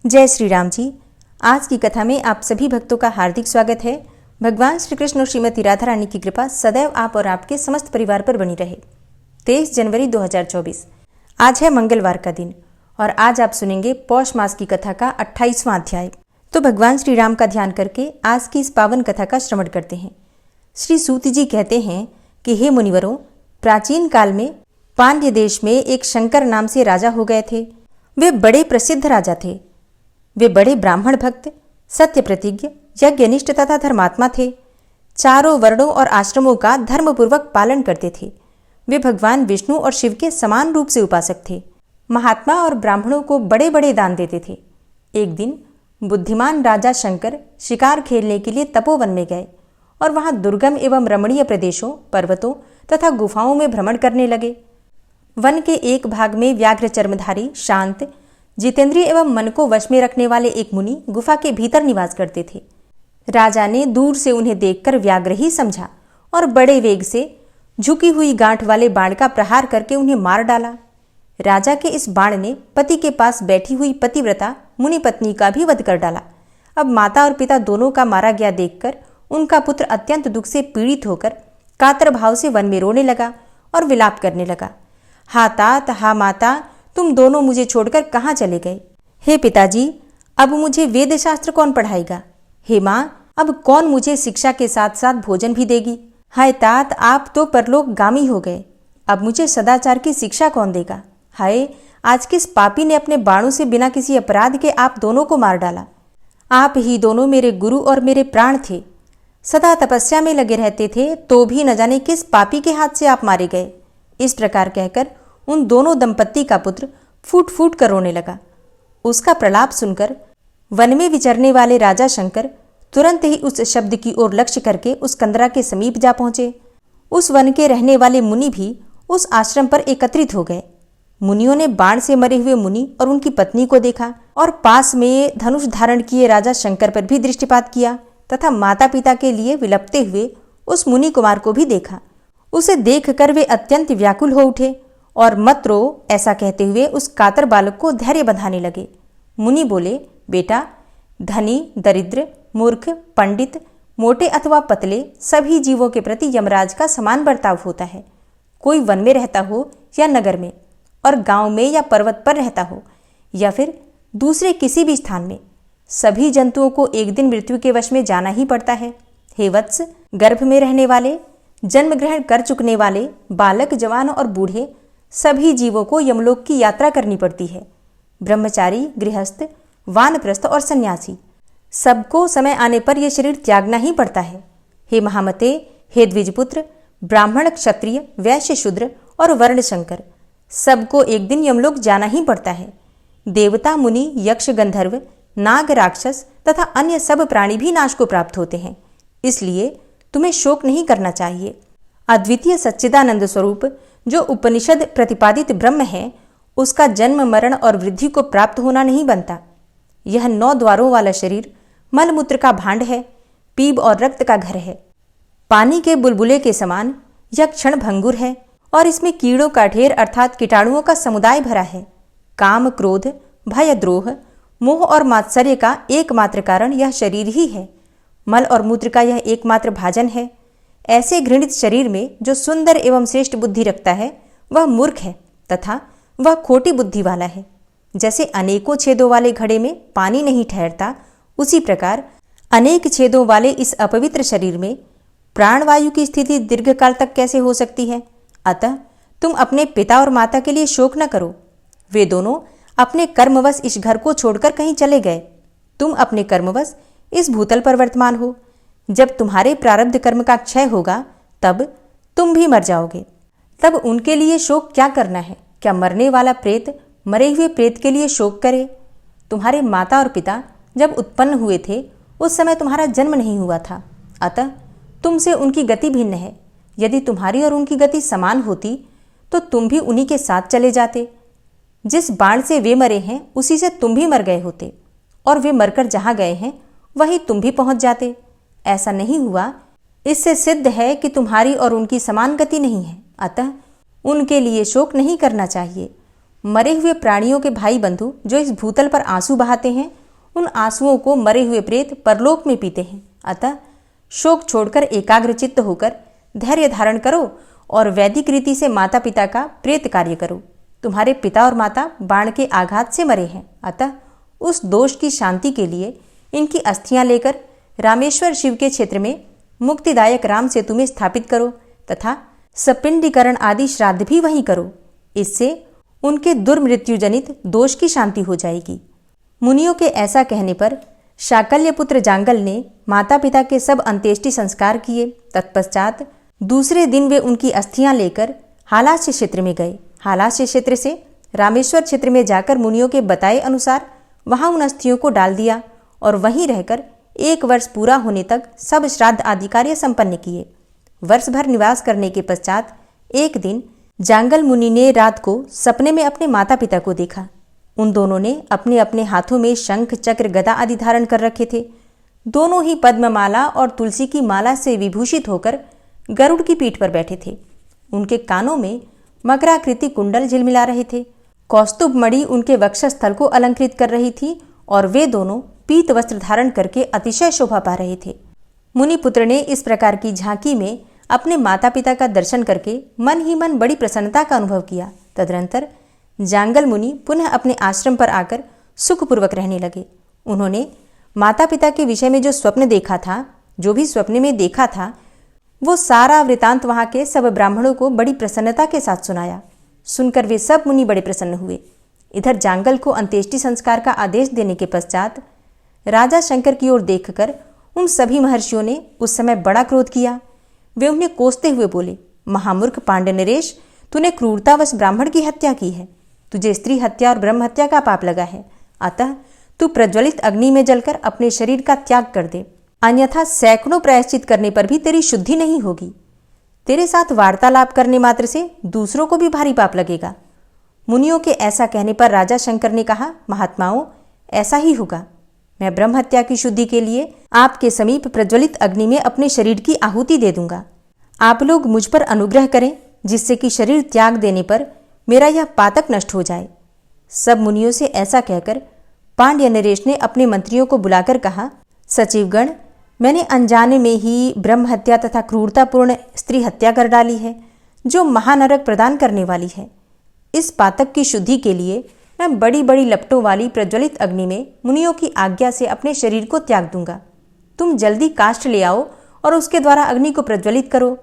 जय श्री राम जी। आज की कथा में आप सभी भक्तों का हार्दिक स्वागत है। भगवान श्री कृष्ण और श्रीमती राधा रानी की कृपा सदैव आप और आपके समस्त परिवार पर बनी रहे। 23 जनवरी 2024 आज है मंगलवार का दिन और आज आप सुनेंगे पौष मास की कथा का 28वां अध्याय। तो भगवान श्री राम का ध्यान करके आज की इस पावन कथा का श्रवण करते हैं। श्री सूत जी कहते हैं कि हे मुनिवरों, प्राचीन काल में पांड्य देश में एक शंकर नाम से राजा हो गए थे। वे बड़े प्रसिद्ध राजा थे। वे बड़े ब्राह्मण भक्त, सत्य प्रतिज्ञ, यज्ञनिष्ठ तथा धर्मात्मा थे। चारों वर्णों और आश्रमों का धर्मपूर्वक पालन करते थे। वे भगवान विष्णु और शिव के समान रूप से उपासक थे। महात्मा और ब्राह्मणों को बड़े बड़े दान देते थे। एक दिन बुद्धिमान राजा शंकर शिकार खेलने के लिए तपोवन में गए और वहां दुर्गम एवं रमणीय प्रदेशों, पर्वतों तथा गुफाओं में भ्रमण करने लगे। वन के एक भाग में व्याघ्र चर्मधारी, शांत, जितेंद्रिय एवं मन को वश में रखने वाले एक मुनि गुफा के भीतर निवास करते थे। राजा ने दूर से उन्हें देखकर व्याघ्र ही समझा और बड़े वेग से झुकी हुई गांठ वाले बाण का प्रहार करके उन्हें मार डाला। राजा के इस बाण ने पति के पास बैठी हुई पतिव्रता मुनि पत्नी का भी वध कर डाला। अब माता और पिता दोनों का मारा गया देखकर उनका पुत्र अत्यंत दुख से पीड़ित होकर कातर भाव से वन में रोने लगा और विलाप करने लगा। हा तात, हा माता, तुम दोनों मुझे छोड़कर कहाँ चले गए? हे पिताजी, अब मुझे वेद शास्त्र कौन पढ़ाएगा? हे माँ, अब कौन मुझे शिक्षा के साथ साथ भोजन भी देगी? हाय तात, आप तो परलोकगामी हो गए। अब मुझे सदाचार की शिक्षा कौन देगा? हाय, आज किस पापी ने अपने बाणों से बिना किसी अपराध के आप दोनों को मार डाला? आप ही दोनों मेरे गुरु और मेरे प्राण थे। सदा तपस्या में लगे रहते थे, तो भी न जाने किस पापी के हाथ से आप मारे गए। इस प्रकार कहकर उन दोनों दंपत्ति का पुत्र फूट फूट कर रोने लगा। उसका प्रलाप सुनकर वन में विचरने वाले राजा शंकर तुरंत ही उस शब्द की ओर लक्ष्य करके उस कंदरा के समीप जा पहुंचे। उस वन के रहने वाले मुनि भी उस आश्रम पर एकत्रित हो गए। मुनियों ने बाण से मरे हुए मुनि और उनकी पत्नी को देखा और पास में धनुष धारण किए राजा शंकर पर भी दृष्टिपात किया तथा माता पिता के लिए विलपते हुए उस मुनि कुमार को भी देखा। उसे देखकर वे अत्यंत व्याकुल हो उठे और मत रो, ऐसा कहते हुए उस कातर बालक को धैर्य बंधाने लगे। मुनि बोले, बेटा, धनी, दरिद्र, मूर्ख, पंडित, मोटे अथवा पतले, सभी जीवों के प्रति यमराज का समान बर्ताव होता है। कोई वन में रहता हो या नगर में, और गांव में या पर्वत पर रहता हो या फिर दूसरे किसी भी स्थान में, सभी जंतुओं को एक दिन मृत्यु के वश में जाना ही पड़ता है। हे वत्स, गर्भ में रहने वाले, जन्म ग्रहण कर चुकने वाले, बालक, जवान और बूढ़े, सभी जीवों को यमलोक की यात्रा करनी पड़ती है। ब्रह्मचारी, गृहस्थ, वानप्रस्थ और सन्यासी, सबको समय आने पर यह शरीर त्यागना ही पड़ता है। हे महामते, हे द्विजपुत्र, ब्राह्मण, क्षत्रिय, वैश्य, शूद्र और वर्ण शंकर, सबको एक दिन यमलोक जाना ही पड़ता है। देवता, मुनि, यक्ष, गंधर्व, नाग, राक्षस तथा अन्य सब प्राणी भी नाश को प्राप्त होते हैं। इसलिए तुम्हें शोक नहीं करना चाहिए। अद्वितीय सच्चिदानंद स्वरूप जो उपनिषद प्रतिपादित ब्रह्म है, उसका जन्म, मरण और वृद्धि को प्राप्त होना नहीं बनता। यह 9 द्वारों वाला शरीर मलमूत्र का भांड है, पीप और रक्त का घर है। पानी के बुलबुले के समान यह क्षण भंगुर है और इसमें कीड़ों का ढेर अर्थात कीटाणुओं का समुदाय भरा है। काम, क्रोध, भय, द्रोह, मोह और मात्सर्य का एकमात्र कारण यह शरीर ही है। मल और मूत्र का यह एकमात्र भाजन है। ऐसे घृणित शरीर में जो सुंदर एवं श्रेष्ठ बुद्धि रखता है, वह मूर्ख है तथा वह खोटी बुद्धि वाला है। जैसे अनेकों छेदों वाले घड़े में पानी नहीं ठहरता, उसी प्रकार अनेक छेदों वाले इस अपवित्र शरीर में प्राणवायु की स्थिति दीर्घकाल तक कैसे हो सकती है? अतः तुम अपने पिता और माता के लिए शोक न करो। वे दोनों अपने कर्मवश इस घर को छोड़कर कहीं चले गए। तुम अपने कर्मवश इस भूतल पर वर्तमान हो। जब तुम्हारे प्रारब्ध कर्म का क्षय होगा, तब तुम भी मर जाओगे। तब उनके लिए शोक क्या करना है? क्या मरने वाला प्रेत मरे हुए प्रेत के लिए शोक करे? तुम्हारे माता और पिता जब उत्पन्न हुए थे, उस समय तुम्हारा जन्म नहीं हुआ था। अतः तुमसे उनकी गति भिन्न है। यदि तुम्हारी और उनकी गति समान होती, तो तुम भी उन्हीं के साथ चले जाते। जिस बाण से वे मरे हैं, उसी से तुम भी मर गए होते, और वे मरकर जहाँ गए हैं, वहीं तुम भी पहुँच जाते। ऐसा नहीं हुआ। इससे सिद्ध है कि तुम्हारी और उनकी समान गति नहीं है। अतः उनके लिए शोक नहीं करना चाहिए। मरे हुए प्राणियों के भाई बंधु जो इस भूतल पर आंसू बहाते हैं, उन आंसुओं को मरे हुए प्रेत परलोक में पीते हैं। अतः शोक छोड़कर एकाग्रचित्त होकर धैर्य धारण करो और वैदिक रीति से माता पिता का प्रेत कार्य करो। तुम्हारे पिता और माता बाण के आघात से मरे हैं, अतः उस दोष की शांति के लिए इनकी अस्थियां लेकर रामेश्वर शिव के क्षेत्र में मुक्तिदायक राम सेतु में स्थापित करो तथा सपिंडीकरण आदि श्राद्ध भी वहीं करो। इससे उनके दुर्मृत्यु जनित दोष की शांति हो जाएगी। मुनियों के ऐसा कहने पर शाकल्य पुत्र जांगल ने माता पिता के सब अंत्येष्टि संस्कार किए। तत्पश्चात दूसरे दिन वे उनकी अस्थियां लेकर हालास्य क्षेत्र में गए। हालास्य क्षेत्र से रामेश्वर क्षेत्र में जाकर मुनियों के बताए अनुसार वहां उन अस्थियों को डाल दिया और वहीं रहकर 1 वर्ष पूरा होने तक सब श्राद्ध आदि कार्य संपन्न किए। वर्ष भर निवास करने के पश्चात एक दिन जांगल मुनि ने रात को सपने में अपने माता पिता को देखा। उन दोनों ने अपने अपने हाथों में शंख चक्र गदा आदि धारण कर रखे थे। दोनों ही पद्ममाला और तुलसी की माला से विभूषित होकर गरुड़ की पीठ पर बैठे थे। उनके कानों में मकराकृति कुंडल झिलमिला रहे थे। कौस्तुभ मणि उनके वक्षस्थल को अलंकृत कर रही थी और वे दोनों पीत वस्त्र धारण करके अतिशय शोभा पा रहे थे। मुनिपुत्र ने इस प्रकार की झांकी में अपने माता पिता का दर्शन करके मन ही मन बड़ी प्रसन्नता का अनुभव किया। तदनंतर जांगल मुनि पुनः अपने आश्रम पर आकर सुखपूर्वक रहने लगे। उन्होंने माता पिता के विषय में जो स्वप्न देखा था, जो भी स्वप्न में देखा था, वो सारा वृतांत वहां के सब ब्राह्मणों को बड़ी प्रसन्नता के साथ सुनाया। सुनकर वे सब मुनि बड़े प्रसन्न हुए। इधर जांगल को अंत्येष्टि संस्कार का आदेश देने के पश्चात राजा शंकर की ओर देखकर उन सभी महर्षियों ने उस समय बड़ा क्रोध किया। वे उन्हें कोसते हुए बोले, महामूर्ख पांड्य नरेश, तूने क्रूरतावश ब्राह्मण की हत्या की है। तुझे स्त्री हत्या और ब्रह्म हत्या का पाप लगा है। अतः तू प्रज्वलित अग्नि में जलकर अपने शरीर का त्याग कर दे, अन्यथा सैकड़ों प्रायश्चित करने पर भी तेरी शुद्धि नहीं होगी। तेरे साथ वार्तालाप करने मात्र से दूसरों को भी भारी पाप लगेगा। मुनियों के ऐसा कहने पर राजा शंकर ने कहा, महात्माओं, ऐसा ही होगा। मैं ब्रह्म हत्या की शुद्धि के लिए आपके समीप प्रज्वलित अग्नि में अपने शरीर की आहुति दे दूंगा। आप लोग मुझ पर अनुग्रह करें, जिससे कि शरीर त्याग देने पर मेरा यह पातक नष्ट हो जाए। सब मुनियों से ऐसा कहकर पांड्य नरेश ने अपने मंत्रियों को बुलाकर कहा, सचिवगण, मैंने अनजाने में ही ब्रह्म हत्या तथा क्रूरतापूर्ण स्त्री हत्या कर डाली है, जो महानरक प्रदान करने वाली है। इस पातक की शुद्धि के लिए मैं बड़ी बड़ी लपटों वाली प्रज्वलित अग्नि में मुनियों की आज्ञा से अपने शरीर को त्याग दूंगा। तुम जल्दी काष्ठ ले आओ और उसके द्वारा अग्नि को प्रज्वलित करो।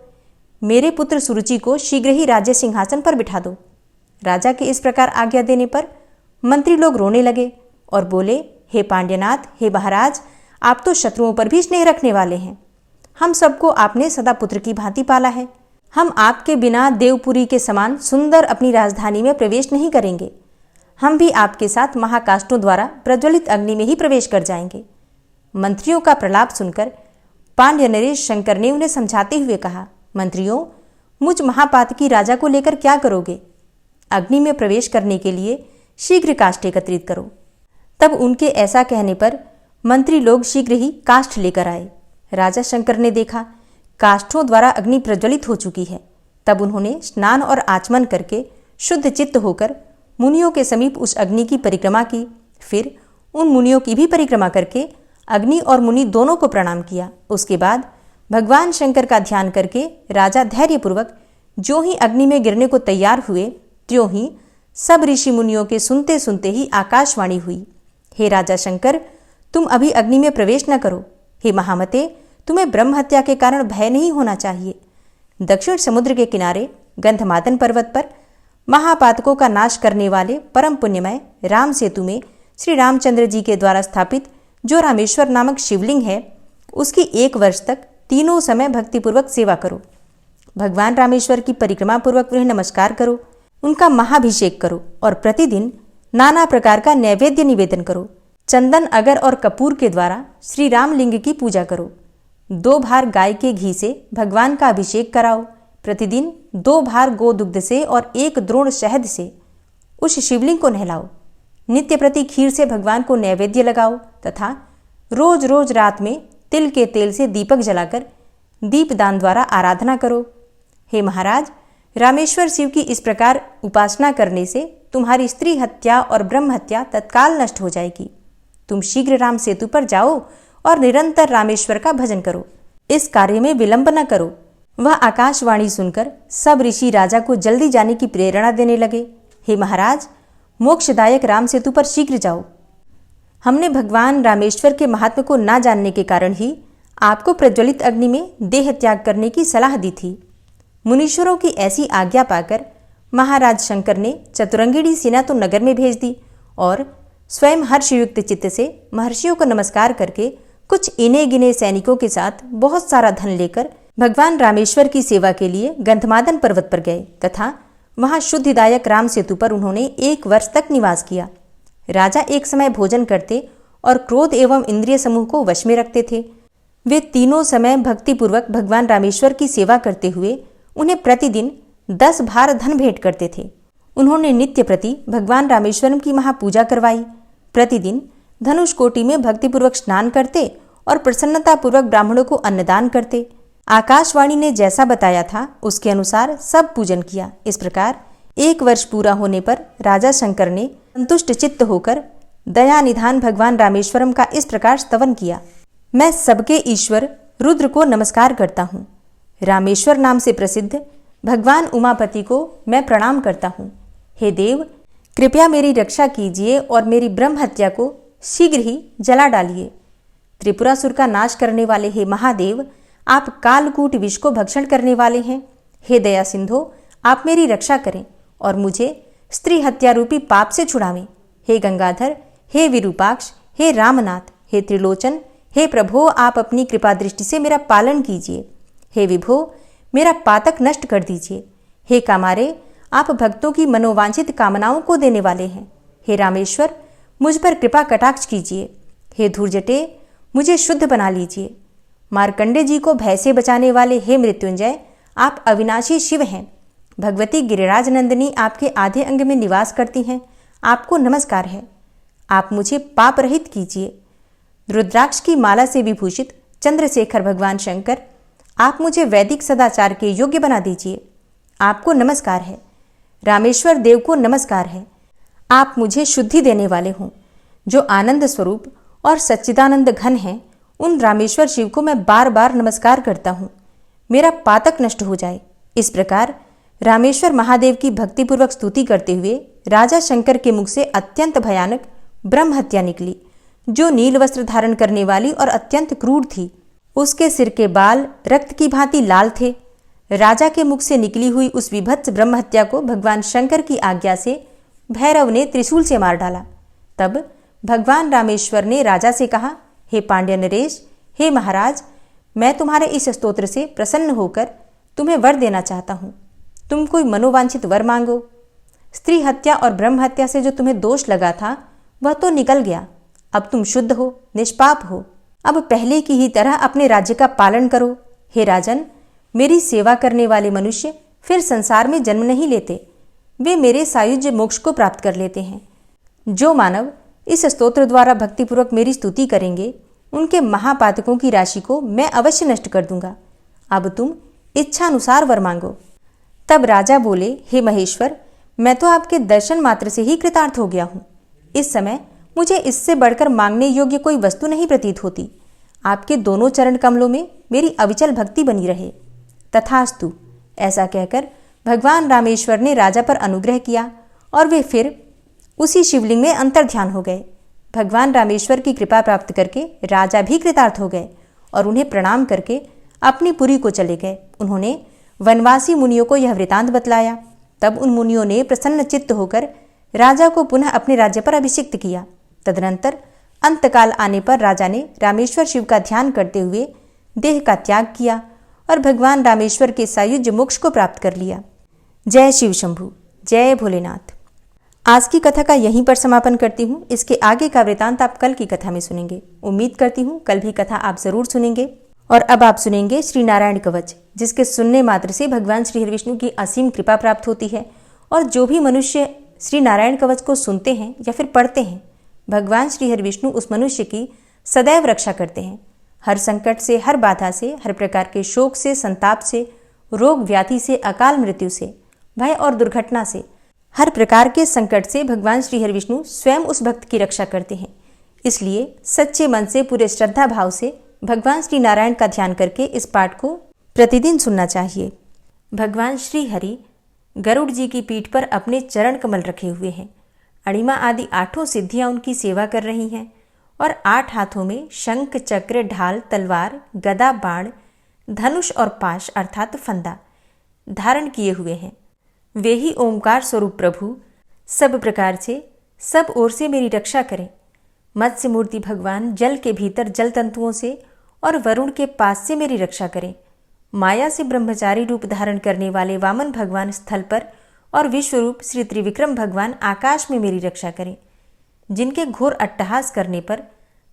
मेरे पुत्र सुरुचि को शीघ्र ही राज्य सिंहासन पर बिठा दो। राजा के इस प्रकार आज्ञा देने पर मंत्री लोग रोने लगे और बोले, हे पांड्यनाथ, हे महाराज, आप तो शत्रुओं पर भी स्नेह रखने वाले हैं। हम सबको आपने सदा पुत्र की भांति पाला है। हम आपके बिना देवपुरी के समान सुंदर अपनी राजधानी में प्रवेश नहीं करेंगे। हम भी आपके साथ महाकाष्ठों द्वारा प्रज्वलित अग्नि में ही प्रवेश कर जाएंगे। मंत्रियों का प्रलाप सुनकर पांड्य नरेश शंकर ने उन्हें समझाते हुए कहा, मंत्रियों, मुझ महापातकी राजा को लेकर क्या करोगे? अग्नि में प्रवेश करने के लिए शीघ्र काष्ठ एकत्रित करो। तब उनके ऐसा कहने पर मंत्री लोग शीघ्र ही काष्ठ लेकर आए। राजा शंकर ने देखा काष्ठों द्वारा अग्नि प्रज्वलित हो चुकी है। तब उन्होंने स्नान और आचमन करके शुद्ध चित्त होकर मुनियों के समीप उस अग्नि की परिक्रमा की। फिर उन मुनियों की भी परिक्रमा करके अग्नि और मुनि दोनों को प्रणाम किया। उसके बाद भगवान शंकर का ध्यान करके राजा धैर्यपूर्वक जो ही अग्नि में गिरने को तैयार हुए, त्यों ही सब ऋषि मुनियों के सुनते सुनते ही आकाशवाणी हुई, हे राजा शंकर, तुम अभी अग्नि में प्रवेश न करो। हे महामते, तुम्हें ब्रह्म हत्या के कारण भय नहीं होना चाहिए। दक्षिण समुद्र के किनारे गंधमादन पर्वत पर महापातकों का नाश करने वाले परम पुण्यमय राम सेतु में श्री रामचंद्र जी के द्वारा स्थापित जो रामेश्वर नामक शिवलिंग है, उसकी 1 वर्ष तक तीनों समय भक्तिपूर्वक सेवा करो। भगवान रामेश्वर की परिक्रमा पूर्वक उन्हें नमस्कार करो, उनका महाभिषेक करो और प्रतिदिन नाना प्रकार का नैवेद्य निवेदन करो। चंदन, अगर और कपूर के द्वारा श्री रामलिंग की पूजा करो। 2 भार गाय के घी से भगवान का अभिषेक कराओ। प्रतिदिन 2 भार गोदुग्ध से और 1 द्रोण शहद से उस शिवलिंग को नहलाओ। नित्य प्रति खीर से भगवान को नैवेद्य लगाओ तथा रोज रोज रात में तिल के तेल से दीपक जलाकर दीपदान द्वारा आराधना करो। हे महाराज, रामेश्वर शिव की इस प्रकार उपासना करने से तुम्हारी स्त्री हत्या और ब्रह्म हत्या तत्काल नष्ट हो जाएगी। तुम शीघ्र राम सेतु पर जाओ और निरंतर रामेश्वर का भजन करो। इस कार्य में विलंब न करो। वह आकाशवाणी सुनकर सब ऋषि राजा को जल्दी जाने की प्रेरणा देने लगे। हे महाराज, मोक्षदायक राम सेतु पर शीघ्र जाओ। हमने भगवान रामेश्वर के महात्म को ना जानने के कारण ही आपको प्रज्वलित अग्नि में देह त्याग करने की सलाह दी थी। मुनीश्वरों की ऐसी आज्ञा पाकर महाराज शंकर ने चतुरंगिणी सेना तो नगर में भेज दी और स्वयं हर्षयुक्त चित्त से महर्षियों को नमस्कार करके कुछ इने गिने सैनिकों के साथ बहुत सारा धन लेकर भगवान रामेश्वर की सेवा के लिए गंधमादन पर्वत पर गए तथा वहां शुद्धिदायक राम सेतु पर उन्होंने 1 वर्ष तक निवास किया। राजा एक समय भोजन करते और क्रोध एवं इंद्रिय समूह को वश में रखते थे। वे तीनों समय भक्तिपूर्वक भगवान रामेश्वर की सेवा करते हुए उन्हें प्रतिदिन 10 भार धन भेंट करते थे। उन्होंने नित्य प्रति भगवान रामेश्वरम की महापूजा करवाई। प्रतिदिन धनुष कोटि में भक्तिपूर्वक स्नान करते और प्रसन्नतापूर्वक ब्राह्मणों को अन्नदान करते। आकाशवाणी ने जैसा बताया था उसके अनुसार सब पूजन किया। इस प्रकार 1 वर्ष पूरा होने पर राजा शंकर ने संतुष्ट चित्त होकर दया निधान भगवान रामेश्वरम का इस प्रकार स्तवन किया। मैं सबके ईश्वर रुद्र को नमस्कार करता हूँ। रामेश्वर नाम से प्रसिद्ध भगवान उमापति को मैं प्रणाम करता हूँ। हे देव, कृपया मेरी रक्षा कीजिए और मेरी ब्रह्म हत्या को शीघ्र ही जला डालिए। त्रिपुरासुर का नाश करने वाले हे महादेव, आप कालकूट विष को भक्षण करने वाले हैं। हे दया सिंधो, आप मेरी रक्षा करें और मुझे स्त्री हत्या रूपी पाप से छुड़ावें। हे गंगाधर, हे विरूपाक्ष, हे रामनाथ, हे त्रिलोचन, हे प्रभो, आप अपनी कृपा दृष्टि से मेरा पालन कीजिए। हे विभो, मेरा पातक नष्ट कर दीजिए। हे कामारे, आप भक्तों की मनोवांछित कामनाओं को देने वाले हैं। हे रामेश्वर, मुझ पर कृपा कटाक्ष कीजिए। हे धूर्जटे, मुझे शुद्ध बना लीजिए। मार्कंडे जी को भय से बचाने वाले हे मृत्युंजय, आप अविनाशी शिव हैं। भगवती गिरिराज नंदिनी आपके आधे अंग में निवास करती हैं। आपको नमस्कार है। आप मुझे पाप रहित कीजिए। रुद्राक्ष की माला से विभूषित चंद्रशेखर भगवान शंकर, आप मुझे वैदिक सदाचार के योग्य बना दीजिए। आपको नमस्कार है। रामेश्वर देव को नमस्कार है। आप मुझे शुद्धि देने वाले हों। जो आनंद स्वरूप और सच्चिदानंद घन हैं, उन रामेश्वर शिव को मैं बार बार नमस्कार करता हूँ। मेरा पातक नष्ट हो जाए। इस प्रकार रामेश्वर महादेव की भक्तिपूर्वक स्तुति करते हुए राजा शंकर के मुख से अत्यंत भयानक ब्रह्म हत्या निकली, जो नील वस्त्र धारण करने वाली और अत्यंत क्रूर थी। उसके सिर के बाल रक्त की भांति लाल थे। राजा के मुख से निकली हुई उस विभत्स ब्रह्म हत्या को भगवान शंकर की आज्ञा से भैरव ने त्रिशूल से मार डाला। तब भगवान रामेश्वर ने राजा से कहा, हे पांड्य नरेश, हे महाराज, मैं तुम्हारे इस स्तोत्र से प्रसन्न होकर तुम्हें वर देना चाहता हूँ। तुम कोई मनोवांछित वर मांगो। स्त्री हत्या और ब्रह्म हत्या से जो तुम्हें दोष लगा था वह तो निकल गया। अब तुम शुद्ध हो, निष्पाप हो। अब पहले की ही तरह अपने राज्य का पालन करो। हे राजन, मेरी सेवा करने वाले मनुष्य फिर संसार में जन्म नहीं लेते। वे मेरे सायुज्य मोक्ष को प्राप्त कर लेते हैं। जो मानव इस स्तोत्र द्वारा भक्तिपूर्वक मेरी स्तुति करेंगे, उनके महापातकों की राशि को मैं अवश्य नष्ट कर दूंगा। अब तुम इच्छानुसार वर मांगो। तब राजा बोले, हे महेश्वर, मैं तो आपके दर्शन मात्र से ही कृतार्थ हो गया हूँ। इस समय मुझे इससे बढ़कर मांगने योग्य कोई वस्तु नहीं प्रतीत होती। आपके दोनों चरण कमलों में मेरी अविचल भक्ति बनी रहे। तथास्तु। ऐसा कहकर भगवान रामेश्वर ने राजा पर अनुग्रह किया और वे फिर उसी शिवलिंग में अंतर्ध्यान हो गए। भगवान रामेश्वर की कृपा प्राप्त करके राजा भी कृतार्थ हो गए और उन्हें प्रणाम करके अपनी पुरी को चले गए। उन्होंने वनवासी मुनियों को यह वृतांत बतलाया। तब उन मुनियों ने प्रसन्न चित्त होकर राजा को पुनः अपने राज्य पर अभिषिक्त किया। तदनंतर अंतकाल आने पर राजा ने रामेश्वर शिव का ध्यान करते हुए देह का त्याग किया और भगवान रामेश्वर के सायुज्य मोक्ष को प्राप्त कर लिया। जय शिव शंभु, जय भोलेनाथ। आज की कथा का यहीं पर समापन करती हूँ। इसके आगे का वृतांत आप कल की कथा में सुनेंगे। उम्मीद करती हूँ कल भी कथा आप जरूर सुनेंगे। और अब आप सुनेंगे श्री नारायण कवच, जिसके सुनने मात्र से भगवान श्री हरिविष्णु की असीम कृपा प्राप्त होती है। और जो भी मनुष्य श्री नारायण कवच को सुनते हैं या फिर पढ़ते हैं, भगवान श्री हरिविष्णु उस मनुष्य की सदैव रक्षा करते हैं। हर संकट से, हर बाधा से, हर प्रकार के शोक से, संताप से, रोग व्याधि से, अकाल मृत्यु से, भय और दुर्घटना से, हर प्रकार के संकट से भगवान श्री हरि विष्णु स्वयं उस भक्त की रक्षा करते हैं। इसलिए सच्चे मन से पूरे श्रद्धा भाव से भगवान श्री नारायण का ध्यान करके इस पाठ को प्रतिदिन सुनना चाहिए। भगवान श्री हरि गरुड़ जी की पीठ पर अपने चरण कमल रखे हुए हैं। अणिमा आदि 8 सिद्धियां उनकी सेवा कर रही हैं और 8 हाथों में शंख, चक्र, ढाल, तलवार, गदा, बाण, धनुष और पाश अर्थात फंदा धारण किए हुए हैं। वे ही ओंकार स्वरूप प्रभु सब प्रकार से सब ओर से मेरी रक्षा करें। मत्स्य मूर्ति भगवान जल के भीतर जल तंतुओं से और वरुण के पास से मेरी रक्षा करें। माया से ब्रह्मचारी रूप धारण करने वाले वामन भगवान स्थल पर और विश्वरूप श्री त्रिविक्रम भगवान आकाश में मेरी रक्षा करें। जिनके घोर अट्टहास करने पर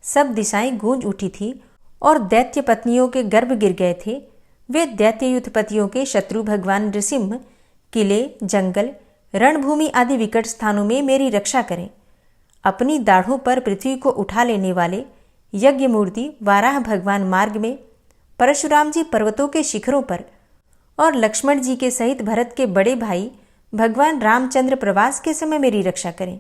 सब दिशाएं गूंज उठी थी और दैत्य पत्नियों के गर्भ गिर गए थे, वे दैत्ययुत पतियों के शत्रु भगवान नृसिंह किले, जंगल, रणभूमि आदि विकट स्थानों में मेरी रक्षा करें। अपनी दाढ़ों पर पृथ्वी को उठा लेने वाले यज्ञ मूर्ति वाराह भगवान मार्ग में, परशुराम जी पर्वतों के शिखरों पर और लक्ष्मण जी के सहित भरत के बड़े भाई भगवान रामचंद्र प्रवास के समय मेरी रक्षा करें।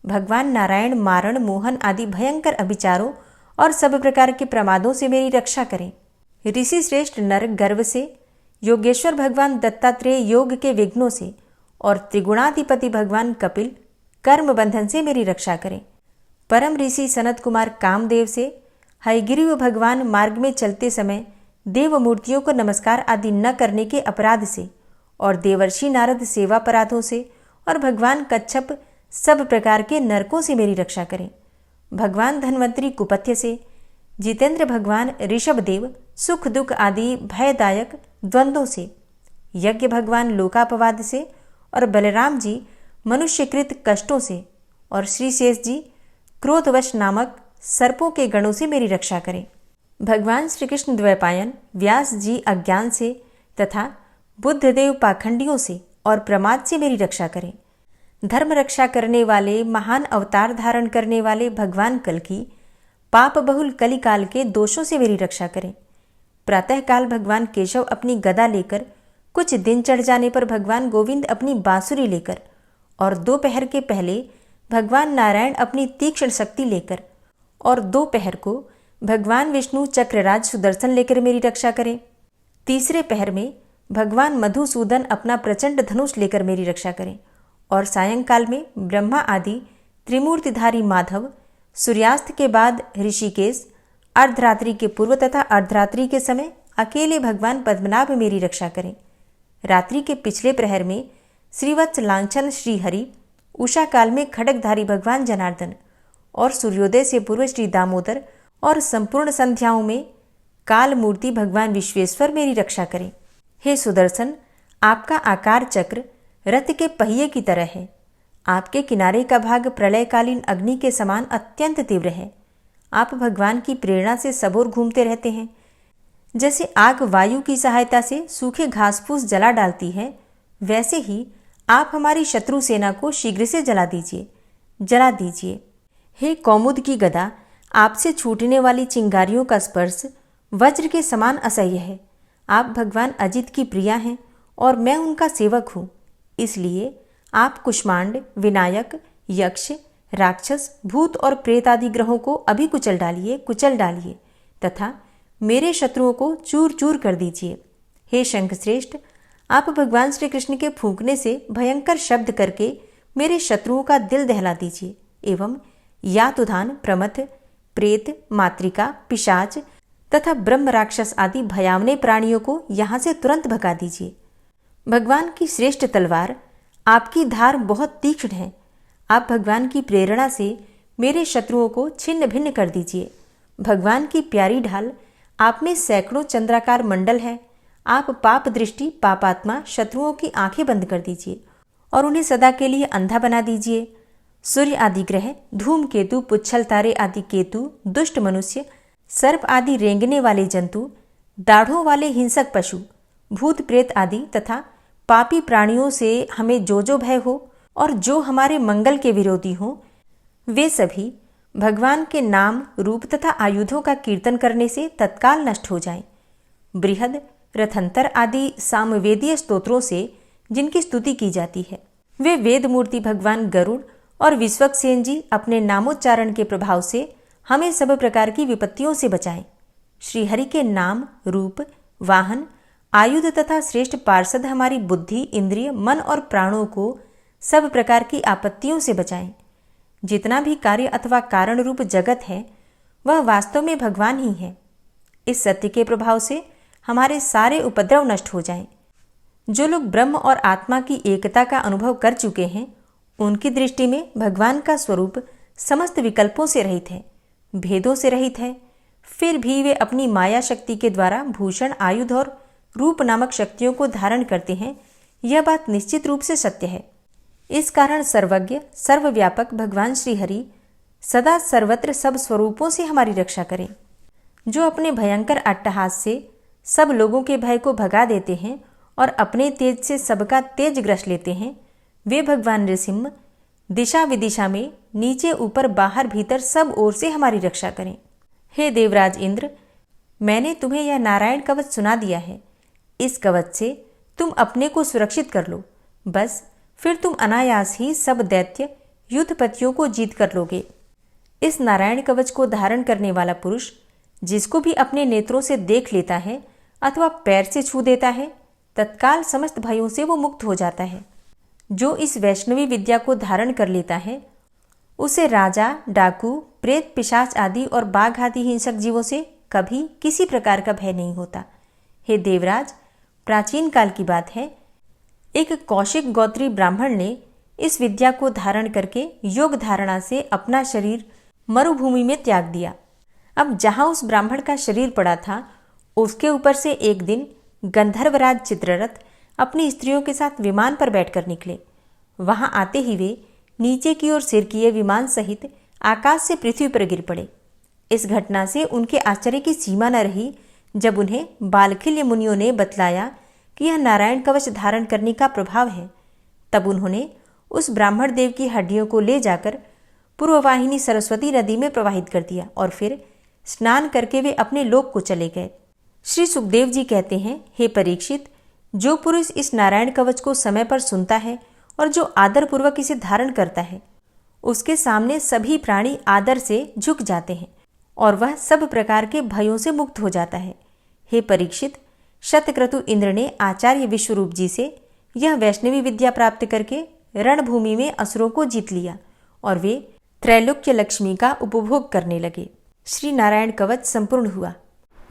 भगवान नारायण मारण, मोहन आदि भयंकर अभिचारों और सब प्रकार के प्रमादों से मेरी रक्षा करें। ऋषि श्रेष्ठ नर गर्व से, योगेश्वर भगवान दत्तात्रेय योग के विघ्नों से और त्रिगुणाधिपति भगवान कपिल कर्म बंधन से मेरी रक्षा करें। परम ऋषि सनत कुमार कामदेव से, हयग्रीव भगवान मार्ग में चलते समय देव मूर्तियों को नमस्कार आदि न करने के अपराध से और देवर्षि नारद सेवा अपराधों से और भगवान कच्छप सब प्रकार के नरकों से मेरी रक्षा करें। भगवान धन्वंतरी कुपथ्य से, जितेंद्र भगवान ऋषभदेव सुख दुख आदि भयदायक द्वंद्वों से, यज्ञ भगवान लोकापवाद से और बलराम जी मनुष्यकृत कष्टों से और श्री शेष जी क्रोधवश नामक सर्पों के गणों से मेरी रक्षा करें। भगवान श्री कृष्ण द्वैपायन व्यास जी अज्ञान से तथा बुद्धदेव पाखंडियों से और प्रमाद से मेरी रक्षा करें। धर्म रक्षा करने वाले महान अवतार धारण करने वाले भगवान कल्कि पाप बहुल कलिकाल के दोषों से मेरी रक्षा करें। प्रातःकाल भगवान केशव अपनी गदा लेकर, कुछ दिन चढ़ जाने पर भगवान गोविंद अपनी बांसुरी लेकर और दोपहर के पहले भगवान नारायण अपनी तीक्ष्ण शक्ति लेकर और दोपहर को भगवान विष्णु चक्रराज सुदर्शन लेकर मेरी रक्षा करें। तीसरे पहर में भगवान मधुसूदन अपना प्रचंड धनुष लेकर मेरी रक्षा करें और सायंकाल में ब्रह्मा आदि त्रिमूर्तिधारी माधव, सूर्यास्त के बाद ऋषिकेश, अर्धरात्रि के पूर्व तथा अर्धरात्रि के समय अकेले भगवान पद्मनाभ मेरी रक्षा करें। रात्रि के पिछले प्रहर में श्रीवत्स लांछन श्रीहरि, उषा काल में खड्गधारी भगवान जनार्दन और सूर्योदय से पूर्व श्री दामोदर और संपूर्ण संध्याओं में काल मूर्ति भगवान विश्वेश्वर मेरी रक्षा करें। हे सुदर्शन, आपका आकार चक्र रथ के पहिए की तरह है। आपके किनारे का भाग प्रलयकालीन अग्नि के समान अत्यंत तीव्र है। आप भगवान की प्रेरणा से सबोर घूमते रहते हैं। जैसे आग वायु की सहायता से सूखे घास फूस जला डालती है, वैसे ही आप हमारी शत्रु सेना को शीघ्र से जला दीजिए। हे कौमुद की गदा, आपसे छूटने वाली चिंगारियों का स्पर्श वज्र के समान असह्य है। आप भगवान अजित की प्रिया हैं और मैं उनका सेवक हूँ। इसलिए आप कुष्मांड, विनायक, यक्ष, राक्षस, भूत और प्रेत आदि ग्रहों को अभी कुचल डालिए तथा मेरे शत्रुओं को चूर चूर कर दीजिए। हे शंखश्रेष्ठ, आप भगवान श्री कृष्ण के फूंकने से भयंकर शब्द करके मेरे शत्रुओं का दिल दहला दीजिए एवं यातुधान, प्रमथ, प्रेत, मातृका, पिशाच तथा ब्रह्म राक्षस आदि भयावने प्राणियों को यहाँ से तुरंत भगा दीजिए। भगवान की श्रेष्ठ तलवार, आपकी धार बहुत तीक्ष्ण है। आप भगवान की प्रेरणा से मेरे शत्रुओं को छिन्न भिन्न कर दीजिए। भगवान की प्यारी ढाल, आप में सैकड़ों चंद्राकार मंडल है। आप पाप दृष्टि, पापात्मा शत्रुओं की आंखें बंद कर दीजिए और उन्हें सदा के लिए अंधा बना दीजिए। सूर्य आदि ग्रह, धूमकेतु, पुच्छल तारे आदि केतु, दुष्ट मनुष्य, सर्प आदि रेंगने वाले जंतु, दाढ़ों वाले हिंसक पशु, भूत प्रेत आदि तथा पापी प्राणियों से हमें जो भय हो और जो हमारे मंगल के विरोधी हो, वे सभी भगवान के नाम, रूप तथा आयुधों का कीर्तन करने से तत्काल नष्ट हो जाएं। बृहद, रथंतर आदि सामवेदीय स्तोत्रों से जिनकी स्तुति की जाती है, वे वेद मूर्ति भगवान गरुड़ और विश्वक्सेन जी अपने नामोच्चारण के प्रभाव से हमें सब प्रकार की विपत्तियों से बचाएं। श्रीहरि के नाम, रूप, वाहन, आयुध तथा श्रेष्ठ पार्षद हमारी बुद्धि, इंद्रिय, मन और प्राणों को सब प्रकार की आपत्तियों से बचाएं। जितना भी कार्य अथवा कारण रूप जगत है वह वास्तव में भगवान ही है। इस सत्य के प्रभाव से हमारे सारे उपद्रव नष्ट हो जाएं। जो लोग ब्रह्म और आत्मा की एकता का अनुभव कर चुके हैं उनकी दृष्टि में भगवान का स्वरूप समस्त विकल्पों से रहित है, भेदों से रहित है। फिर भी वे अपनी माया शक्ति के द्वारा भूषण, आयुध और रूप नामक शक्तियों को धारण करते हैं। यह बात निश्चित रूप से सत्य है। इस कारण सर्वज्ञ, सर्वव्यापक भगवान श्री हरि सदा सर्वत्र सब स्वरूपों से हमारी रक्षा करें। जो अपने भयंकर अट्टहास से सब लोगों के भय को भगा देते हैं और अपने तेज से सबका तेज ग्रस लेते हैं, वे भगवान नृसिंह दिशा विदिशा में, नीचे ऊपर, बाहर भीतर सब ओर से हमारी रक्षा करें। हे देवराज इंद्र, मैंने तुम्हें यह नारायण कवच सुना दिया है। इस कवच से तुम अपने को सुरक्षित कर लो। बस फिर तुम अनायास ही सब दैत्य युद्धपतियों को जीत कर लोगे। इस नारायण कवच को धारण करने वाला पुरुष जिसको भी अपने नेत्रों से देख लेता है अथवा पैर से छू देता है, तत्काल समस्त भयों से वो मुक्त हो जाता है। जो इस वैष्णवी विद्या को धारण कर लेता है उसे राजा, डाकू, प्रेत, पिशाच आदि और बाघ आदि हिंसक जीवों से कभी किसी प्रकार का भय नहीं होता। हे देवराज, प्राचीन काल की बात है, एक कौशिक गोत्री ब्राह्मण ने इस विद्या को धारण करके योग धारणा से अपना शरीर मरुभूमि में त्याग दिया। अब जहां उस ब्राह्मण का शरीर पड़ा था उसके ऊपर से एक दिन गंधर्वराज चित्ररथ अपनी स्त्रियों के साथ विमान पर बैठकर निकले। वहां आते ही वे नीचे की ओर सिर किए विमान सहित आकाश से पृथ्वी पर गिर पड़े। इस घटना से उनके आश्चर्य की सीमा न रही जब उन्हें बालखिल्य मुनियों ने बतलाया कि यह नारायण कवच धारण करने का प्रभाव है। तब उन्होंने उस ब्राह्मण देव की हड्डियों को ले जाकर पूर्ववाहिनी सरस्वती नदी में प्रवाहित कर दिया और फिर स्नान करके वे अपने लोक को चले गए। श्री सुखदेव जी कहते हैं, हे परीक्षित, जो पुरुष इस नारायण कवच को समय पर सुनता है और जो आदर पूर्वक इसे धारण करता है उसके सामने सभी प्राणी आदर से झुक जाते हैं और वह सब प्रकार के भयों से मुक्त हो जाता है। हे परीक्षित, शतक्रतु इंद्र ने आचार्य विश्वरूप जी से यह वैष्णवी विद्या प्राप्त करके रणभूमि में असुरों को जीत लिया और वे त्रैलोक्य लक्ष्मी का उपभोग करने लगे। श्री नारायण कवच संपूर्ण हुआ।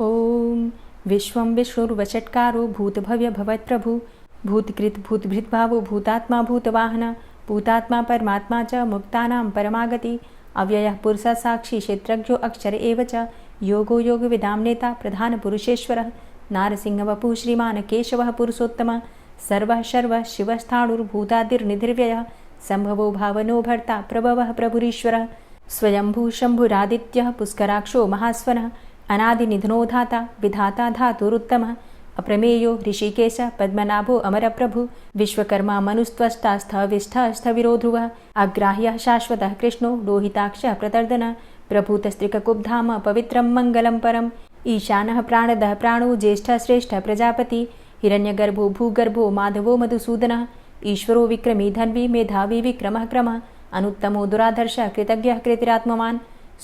ओम विश्वं विष्णुर्वचत्कारो भूतभव्य भवत्प्रभु भूतकृत भूतभृद्भावो भूतात्मा भूतवाहन भूतात्मा परमात्मा च मुक्तानां परमागति अव्ययः पुरुषः साक्षी क्षेत्रज्ञो अक्षर एव च योगो योगविदां नेता प्रधान पुरुषेश्वरः नारसिंहवपुः श्रीमान् केशवः पुरुषोत्तमः सर्वः शर्वः शिवस्थाणुर्भूतादिर्निधिर्व्ययः संभवो भावनो भर्ता प्रभवः प्रभुरीश्वरः स्वयंभू शंभुरादित्यः पुष्कराक्षो महास्वनः अनादिनिधनो धाता विधाता धातुरुत्तमः अप्रमेयो ऋषिकेश पद्मनाभो अमरप्रभु विश्वकर्मा मनुस्त्वष्टा स्थविष्ठः स्थविरो ध्रुवः अग्राह्यः शाश्वतः कृष्णो लोहिताक्षः प्रतर्दनः प्रभूतस्त्रिककुब्धाम पवित्रं मङ्गलं परम् ईशानः प्राणदः प्राणो ज्येष्ठः श्रेष्ठः प्रजापति हिरण्यगर्भो भूगर्भो माधवो मधुसूदनः ईश्वरो विक्रमी धन्वी मेधावी विक्रमः क्रमः अनुत्तमो दुराधर्षः कृतज्ञः कृतिरात्मवान्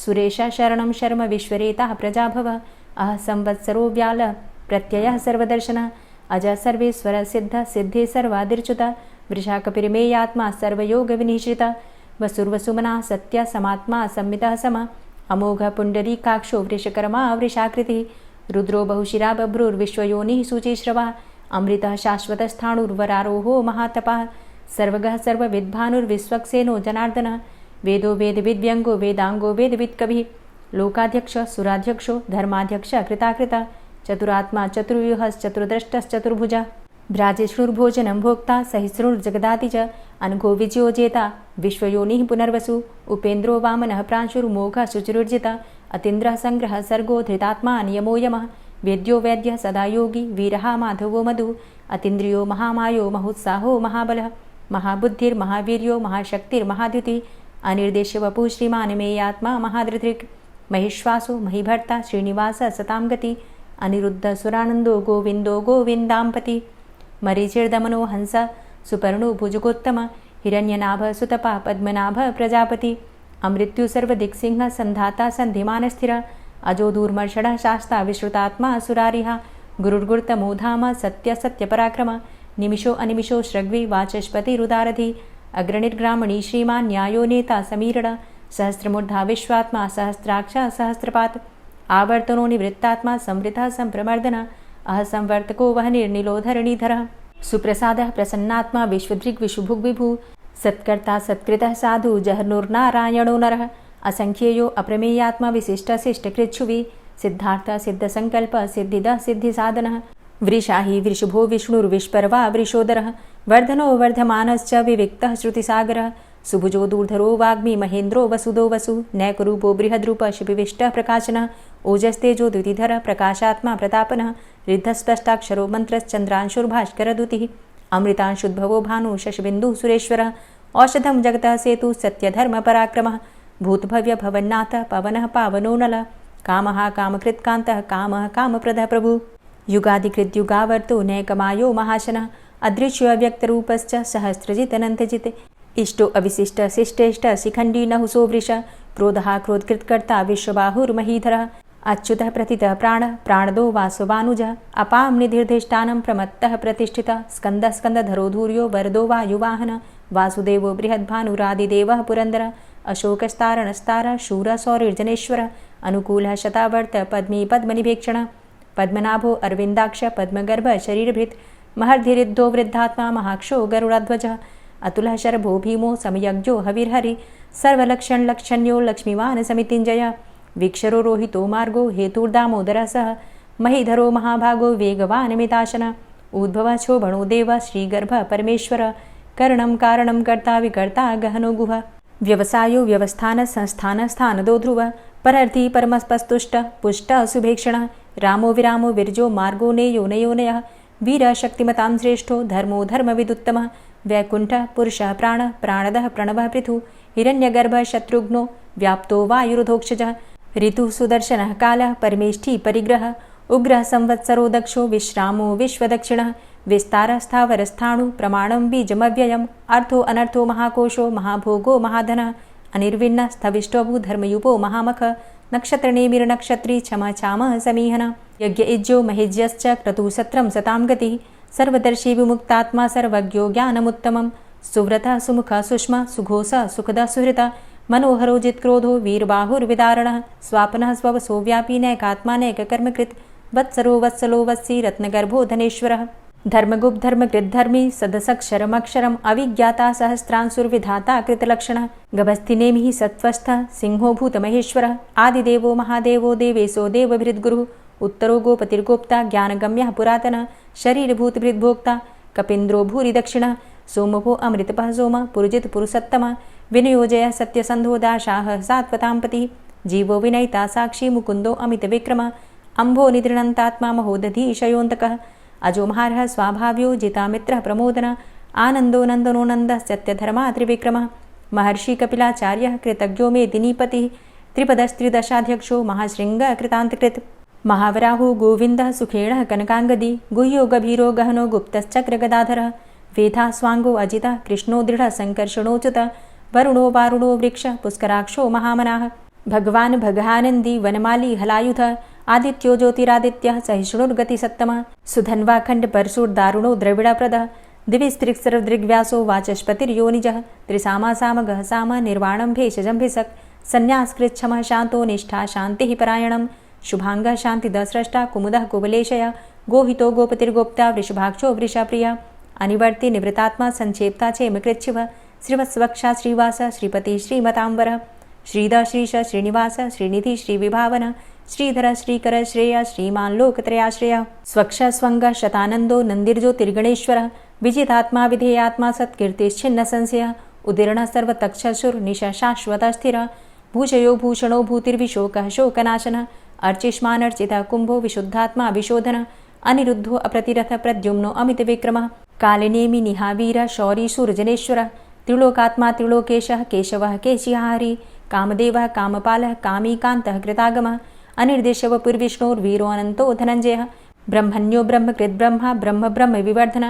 सुरेशः शरणं शर्म विश्वरेताः प्रजाभवः अह संवत्सरो व्यालः प्रत्ययः सर्वदर्शनः अजः सर्वेश्वरः सिद्धः सिद्धे सर्वादिर्च्युतः वृषाकपिर्मेयात्मा सर्वयोगविनिश्रितः वसुर्वसुमनः सत्यः समात्मा संमितः समः अमोघः पुण्डरीकाक्षो वृषकर्मा वृषाकृतिः रुद्रो बहुशिरा बभ्रुर्विश्वयोनिः शुचिश्रवः अमृतः शाश्वतस्थाणुर्वरारोहो महातपः सर्वगः सर्वविद्भानुर्विश्वक्सेनो जनार्दनः वेदो वेदविद्व्यङ्गो वेदाङ्गो वेदवित्कविः लोकाध्यक्षः सुराध्यक्षो धर्माध्यक्षः कृताकृतः चतुरात्मा चतुर्व्यूहश्चतुर्द्रष्टश्चतुर्भुजः भ्राजिष्णुर्भोजनं भोक्ता सहिष्णुर्जगदाति च अनघो विजयो जेता विश्वयोनिः पुनर्वसु उपेन्द्रो वामनः प्रांशुर्मोघः शुचिरुर्जितः अतीन्द्रः संग्रहः सर्गो धृतात्मा नियमो यमः वेद्यो वैद्यः सदा योगी वीरः माधवो मधु अतीन्द्रियो महामायो महोत्साहो महाबलः महाबुद्धिर्महावीर्यो महाशक्तिर्महाद्युतिः अनिर्देश्य वपुः श्रीमान् मेयात्मा महाधृतिर् महिश्वासो महीभर्ता श्रीनिवासः सतां गति अनिरुद्ध सुरानन्दो गोविन्दो गोविन्दाम्पति मरीचिर्दमनो हंस सुपर्णो भुजगोत्तम हिरण्यनाभ सुतपा पद्मनाभ प्रजापति अमृत्यु सर्वदिक्सिंह संधाता संधिमान स्थिर अजो दूर्मर्षण शास्ता विश्रुतात्मा सुरारिहा गुरुर्गुर्तमो धाम सत्य सत्य पराक्रम निमिषो अनिमिषो श्रग्वी वाचस्पति रुदारधि अग्रणिर्ग्रामणी श्रीमान् न्यायो नेता समीरण सहस्रमूर्धा विश्वात्मा सहस्राक्ष सहस्रपात आवर्तनो निवृत्तात्मा संवृता संप्रमर्दन अहसंवर्तको वह निर्निलोधरणीधर सुप्रसादः प्रसन्नात्मा विश्वदृग् विशुभुग् विभु सत्कर्ता सत्कृतः साधु जहर्नुर्नारायणो नरः असंख्येयो अप्रमेयात्मा विशिष्ट शिष्टकृच्छुवि सिद्धार्थ सिद्धसंकल्प सिद्धिदः सिद्धिसाधनः वृषाहि वृषभो विष्णुर्विष्पर्वा वृषोदरः वर्धनो वर्धमानश्च विविक्तः श्रुतिसागरः सुभुजो दूर्धरो वाग्मी महेन्द्रो वसुदो वसु नैकरूपो बृहद्रूप शिपिविष्टः प्रकाशनः ओजस्तेजो द्युतिधर प्रकाशात्मा प्रतापनः रिद्धस्पष्टाक्षरो मन्त्रश्चन्द्रांशुर्भास्करदुतिः अमृतांशुद्भवो भानु शशबिन्दुः सुरेश्वरः औषधं जगतः सेतु सत्यधर्मपराक्रमः भूतभव्य भवन्नाथ पवनः पावनो नलः कामः कामकृत्कान्तः कामः कामप्रदः प्रभु युगादिकृद्युगावर्तो नैकमायो महाशनः अदृश्यो अव्यक्तरूपश्च सहस्रजितनन्तजित् इष्टो अविशिष्ट शिष्टेष्ट शिखण्डी नहुसो वृष क्रोधः क्रोधकृत्कर्ता विश्वबाहुर्महीधरः अच्युतः प्रतितः प्राणः प्राणदो वासवानुजः अपां निधिर्धिष्ठानं प्रमत्तः प्रतिष्ठितः स्कन्दः स्कन्दधरो धूर्यो वरदो वायुवाहनः वासुदेवो बृहद्भानुरादिदेवः पुरन्दरः अशोकस्तारणस्तारः शूरः सौरिर्जनेश्वरः अनुकूलः शतावर्त पद्मी पद्मनिभेक्षणः पद्मनाभो अरविन्दाक्ष पद्मगर्भ शरीरभृत् महर्धिरिद्धो वृद्धात्मा महाक्षो गरुडाध्वजः अतुलः शरभो भीमो समयज्ञो हविर्हरि सर्वलक्षणलक्षण्यो लक्ष्मीवान् समितिञ्जयः वीक्षरो रोहितो मार्गो हेतुर्दामोदरः सह महीधरो महाभागो वेगवान् मिताशनः उद्भवः क्षोभणो देवः श्रीगर्भः परमेश्वरः करणं कारणं कर्ता विकर्ता गहनो गुहः व्यवसायो व्यवस्थान संस्थान स्थानदो ध्रुवः परर्थी परमस्पस्तुष्टः पुष्टः सुभेक्षणः रामो विरामो विरजो मार्गो नेयो नयोनयः वीरः शक्तिमतां श्रेष्ठो धर्मो धर्मविदुत्तमः वैकुण्ठः पुरुषः प्राणः प्राणदः प्रणवः पृथु हिरण्यगर्भः शत्रुघ्नो व्याप्तो वायुरुधोक्षजः ऋतुः सुदर्शनः कालः परमेष्ठी परिग्रहः उग्रः संवत्सरो दक्षो विश्रामो विश्वदक्षिणः विस्तारस्थावरस्थाणु प्रमाणं बीजमव्ययम् अर्थो अनर्थो महाकोशो महाभोगो महाधनः अनिर्विण्णः स्थविष्टोभू धर्मयुपो महामख नक्षत्रनेमिर्नक्षत्री क्षमा क्षामः समीहनः यज्ञ इज्यो महेज्यश्च क्रतुसत्रं सतां गतिः सर्वदर्शी विमुक्तात्मा सर्वज्ञो ज्ञानमुत्तमं सुव्रतः सुमुखः सुष्मा सुघोषः सुखदः सुहृतः मनोहरो जित्क्रोधो वीरबाहुर्विदारणः स्वापनः स्ववसो व्यापी नैकात्मा नैककर्मकृत् वत्सरो वत्सलो वत्सी रत्नगर्भो धनेश्वरः धर्मगुप्त धर्मकृद्धर्मी सदसक्षरमक्षरम् अविज्ञाता सहस्रांशुर्विधाता कृतलक्षणः गभस्तिनेमिः सत्त्वस्थः सिंहो भूतमहेश्वरः आदिदेवो महादेवो देवेशो देवभृद्गुरुः उत्तरो गोपतिर्गोप्ता ज्ञानगम्यः पुरातनः शरीरभूतभृद्भोक्ता कपीन्द्रो भूरि दक्षिणः सोमभो अमृतपः सोमः पुरुजित पुरुषोत्तमः विनयोजयः सत्यसन्धो दाशाः सात्वताम्पतिः जीवो विनयिता साक्षी मुकुन्दो अमितविक्रमः अम्भो निद्रणन्तात्मा महोदधीशयोऽन्तकः अजोमहारः स्वाभाव्यो जितामित्रः प्रमोदनः आनन्दो नन्दनो नन्दः सत्यधर्मा त्रिविक्रमः महर्षि कपिलाचार्यः कृतज्ञो मेदिनीपतिः त्रिपदस्त्रिदशाध्यक्षो महाशृङ्गः कृतान्तकृत् महावराहो गोविन्दः सुखेणः कनकाङ्गदी गुह्यो गभीरो गहनो गुप्तश्चक्रगदाधरः वेधा स्वाङ्गो अजितः कृष्णो दृढः सङ्कर्षणोच्युतः वरुणो वारुणो वृक्षः पुष्कराक्षो महामनाः भगवान् भगानन्दी वनमाली हलायुधः आदित्यो ज्योतिरादित्यः सहिष्णुर्गतिसत्तमः सुधन्वा खण्डपरशुर्दारुणो द्रविडप्रदः दिविस्त्रिक्सर्वदृग्व्यासो वाचस्पतिर्योनिजः त्रिसामा सामगः साम निर्वाणं भेषजम्भिषक् सन्न्यासकृच्छमः शान्तो निष्ठा शान्तिः परायणं शुभाङ्गः शान्तिदः स्रष्टा कुमुदः कुवलेशय गोहितो गोपतिर्गोप्ता वृषभाक्षो वृषाप्रिया अनिवर्ति निवृतात्मा संक्षेप्ता क्षेमकृच्छिवः श्रीवत्सवक्षा श्रीवास श्रीपति श्रीमताम्बरः श्रीधर श्रीश श्रीनिवास श्रीनिधि श्रीविभावन श्रीधर श्रीकर श्रेय श्रीमान् लोकत्रयाश्रयः स्वक्ष स्वङ्ग शतानन्दो नन्दिर्ज्योतिर्गणेश्वरः विजितात्मा विधेयात्मा सत्कीर्तिश्छिन्न संशयः उदीर्णः सर्वतक्षशुर्निश शाश्वतः स्थिरः भूषयो भूषणो भूतिर्विशोकः शोकनाशनः अर्चिष्मानर्चितः कुम्भो विशुद्धात्मा विशोधनः अनिरुद्धो अप्रतिरथ प्रद्युम्नो अमितविक्रमः कालिनेमि निहावीर शौरी शूरजनेश्वरः त्रिलोकात्मा त्रिलोकेशः केशवः केशिहारी कामदेवः कामपालः कामीकान्तः कृतागमः अनिर्देशवपुर्विष्णोर्वीरो अनन्तो धनञ्जयः ब्रह्मण्यो ब्रह्मकृद्ब्रह्मा ब्रह्म ब्रह्म विवर्धन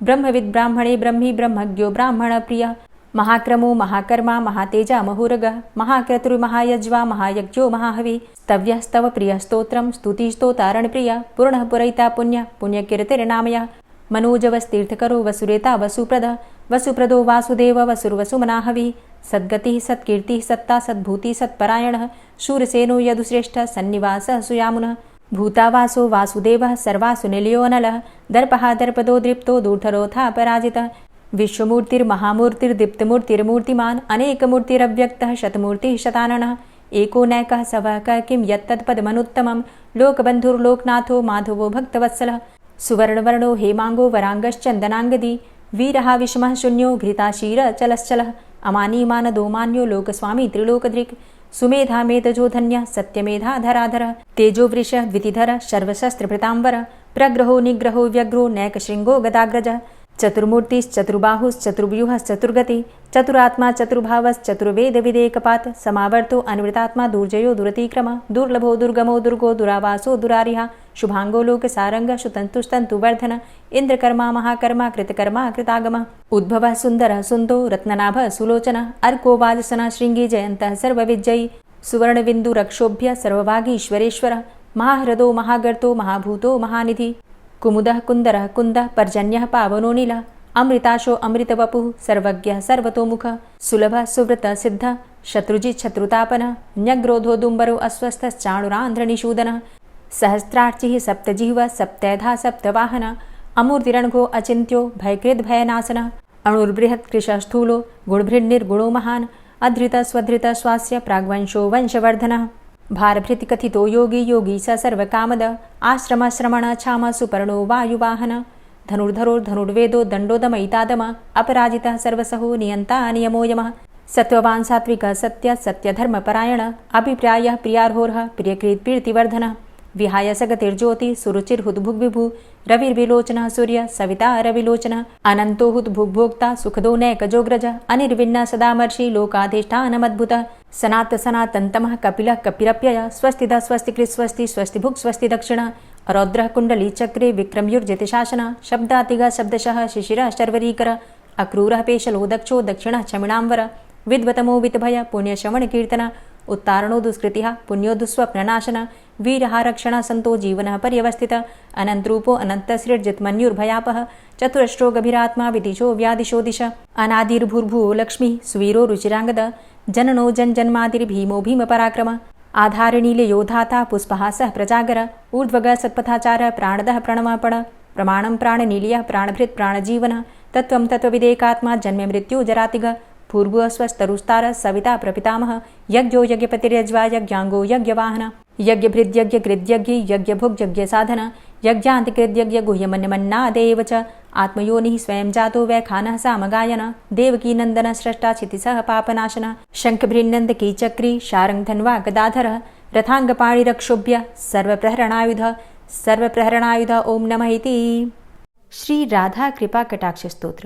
ब्रह्मविद् ब्राह्मणे ब्रह्मी ब्रह्मज्ञो ब्राह्मणप्रियः महाक्रमो महाकर्मा महातेजा महोरगः महाक्रतुर्महायज्वा महायज्ञो महाहवि स्तव्यस्तव प्रियस्तोत्रं स्तुतिस्तोतारणप्रिय पूर्णः पुरैता पुण्य पुण्यकीर्तिर्नामयः मनोजवस्तीर्थकरो वसुरेता वसुप्रद वसुप्रदो वासुदेव वसुर्वसुमनाहवि सद्गतिः सत्कीर्तिः सत्ता सद्भूतिः सत्परायणः शूरसेनो यदुश्रेष्ठः सन्निवासः सुयामुनः भूतावासो वासुदेवः सर्वासु निलयोऽनलः दर्पः दर्पदो दृप्तो दूर्धरोऽथा पराजितः विश्वमूर्तिर्महामूर्तिर्दीप्तमूर्तिर्मूर्तिमान् अनेकमूर्तिरव्यक्तः शतमूर्तिः शताननः एको नैकः सवकः किं यत्तत्पदमनुत्तमं लोकबन्धुर्लोकनाथो माधवो भक्तवत्सलः सुवर्णवर्णो हेमांगो वरांगश्चन्दनांगदी वीरः विषमः शून्यो घृताशीरचलश्चलः अमानीमानदो मान्यो लोकस्वामी त्रिलोकदृक् सुमेधा मेधजो धन्यः सत्यमेधा धराधरः तेजो वृषः द्वितिधरः सर्वशस्त्रभृताम्बर प्रग्रहो निग्रहो व्यग्रो नैकशृङ्गो गदाग्रजः चतुर्मूर्तिश्चतुर्बाहुश्चतुर्व्यूहश्चतुर्गति चतुरात्मा चतुर्भावश्चतुर्वेदविदेकपात् समावर्तो अनिवृतात्मा दुर्जयो दुरतिक्रम दुर्लभो दुर्गमो दुर्गो दुरावासो दुरारिहा शुभांगो लोकसारंगः सुतन्तुस्तन्तुवर्धन इन्द्रकर्मा महाकर्मा कृतकर्मा कृतागमः उद्भवः सुन्दरः सुन्दो रत्ननाभः सुलोचनः अर्को वाजसनः शृङ्गी जयन्तः सर्वविजयी सुवर्णबिन्दुरक्षोभ्य सर्वभागीश्वरेश्वरः महाह्रदो महागर्तो महाभूतो महानिधि कुमुदः कुन्दरः कुन्दः पर्जन्यः पावनो नीलः अमृताशो अमृतवपुः सर्वज्ञः सर्वतोमुखः सुलभः सुव्रतः सिद्धः शत्रुजित् शत्रुतापनः न्यग्रोधो दुम्बरो अस्वस्थश्चाणुरान्ध्रनिषूदनः सहस्रार्चिः सप्तजिह्वः सप्तैधा सप्तवाहनः अमूर्तिरणघो अचिन्त्यो भयकृद्भयनाशनः अणुर्बृहत् कृशस्थूलो गुणभृन्निर्गुणो महान् अधृतः स्वधृतः स्वास्य प्राग्वंशो वंशवर्धनः भारभृतिकथितो योगी योगी स सर्वकामद आश्रमश्रमण क्षाम सुपर्णो वायुवाहन धनुर्धरोर्धनुर्वेदो दण्डोदमयितादम अपराजितः सर्वसहो नियन्ता नियमो यमः सत्त्ववान् सात्विकः सत्य सत्यधर्मपरायण अभिप्रायः प्रियार्होर्ह प्रियकृत्प्रीतिवर्धनः विहाय सगतिर्ज्योति सुरुचिर्हुद्भुग्विभु रविर्विलोचनः सूर्य सविता रविलोचनः अनन्तो हुद्भुग्भोक्ता सुखदो नैकजोग्रज अनिर्विण्ण सदामर्षि लोकाधिष्ठानमद्भुतः सनात सनातन्तमः कपिलः कपिरप्यय स्वस्तिदः स्वस्तिकृत् स्वस्ति स्वस्तिभुक् स्वस्ति दक्षिण रौद्रः कुण्डली चक्रे विक्रमयुर्जितशासन शब्दातिगः शब्दशः शिशिरः शर्वरीकर अक्रूरः पेशलो दक्षो दक्षिणः क्षमिणाम्बर विद्वतमो वितभय पुण्यश्रवणकीर्तन उत्तारणो दुष्कृतिः पुण्यो दुःस्वप्ननाशन वीरः रक्षण सन्तो जीवनः पर्यवस्थितः अनन्तरूपो अनन्तसृर्जितमन्युर्भयापः चतुरश्रो गभीरात्मा विदिशो व्यादिशो दिश अनादिर्भूर्भुवो लक्ष्मीः सुवीरो रुचिराङ्गद जननो जन्मादिर्भीमो भीमपराक्रम आधारनीलयोधाता पुष्पहासः प्रजागर ऊर्ध्वगः सत्पथाचारः प्राणदः प्रणमपण प्रमाणं प्राणनीलयः प्राणभृत् प्राणजीवनः तत्त्वं तत्त्वविदेकात्मा जन्म मृत्यु जरातिग पूर्वः स्वस्तरुस्तारः सविता प्रपितामहः यज्ञो यज्ञपतिर्यज्वा यज्ञाङ्गो यज्ञवाहन यज्ञभृद्यज्ञकृद्यज्ञ यज्ञभुग्यज्ञसाधन यज्ञान्तिकृद्यज्ञ गुह्यमन्यमन्नादेव च आत्मयोनिः स्वयं जातो वैखानः सामगायन देवकी नन्दन स्रष्टा क्षितिसः पापनाशन शङ्खभृन्नन्द कीचक्री शारङ्गधन्वा गदाधरः रथाङ्गपाणिरक्षोभ्य सर्वप्रहरणायुध ओम नमः इति। श्री राधा कृपा कटाक्ष स्तोत्र।